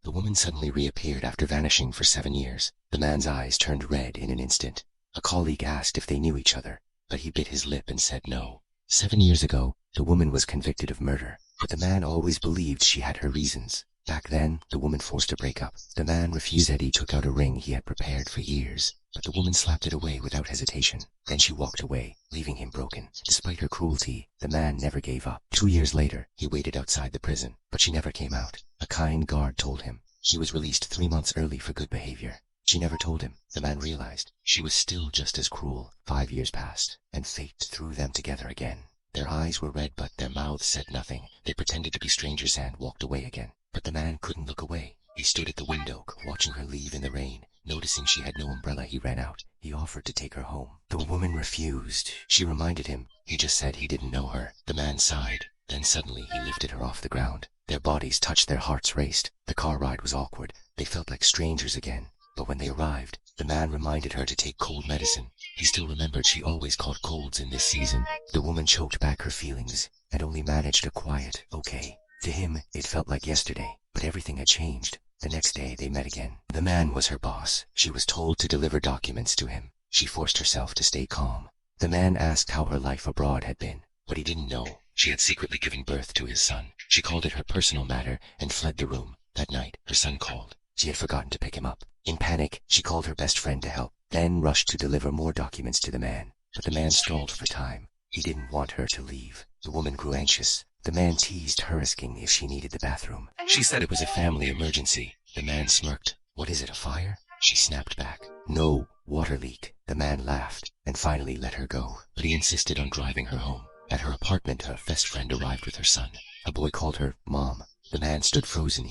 The woman suddenly reappeared after vanishing for 7 years. The man's eyes turned red in an instant. A colleague asked if they knew each other, but he bit his lip and said no. 7 years ago, the woman was convicted of murder, but the man always believed she had her reasons. Back then, the woman forced a breakup. The man refused. Eddie took out a ring he had prepared for years, but the woman slapped it away without hesitation. Then she walked away, leaving him broken. Despite her cruelty, the man never gave up. 2 years later, he waited outside the prison, but she never came out. A kind guard told him she was released 3 months early for good behavior. She never told him. The man realized she was still just as cruel. 5 years passed, and fate threw them together again. Their eyes were red, but their mouths said nothing. They pretended to be strangers and walked away again. But the man couldn't look away. He stood at the window, watching her leave in the rain. Noticing she had no umbrella, he ran out. He offered to take her home. The woman refused. She reminded him he just said he didn't know her. The man sighed. Then suddenly he lifted her off the ground. Their bodies touched, their hearts raced. The car ride was awkward. They felt like strangers again. But when they arrived, the man reminded her to take cold medicine. He still remembered she always caught colds in this season. The woman choked back her feelings and only managed a quiet, okay. To him, it felt like yesterday, but everything had changed. The next day, they met again. The man was her boss. She was told to deliver documents to him. She forced herself to stay calm. The man asked how her life abroad had been, but he didn't know. She had secretly given birth to his son. She called it her personal matter and fled the room. That night, her son called. She had forgotten to pick him up. In panic, she called her best friend to help, then rushed to deliver more documents to the man. But the man stalled for time. He didn't want her to leave. The woman grew anxious. The man teased her, asking if she needed the bathroom. She said it was a family emergency. The man smirked. What is it, a fire? She snapped back. No, water leak. The man laughed and finally let her go, but he insisted on driving her home. At her apartment, her best friend arrived with her son. A boy called her Mom. The man stood frozen.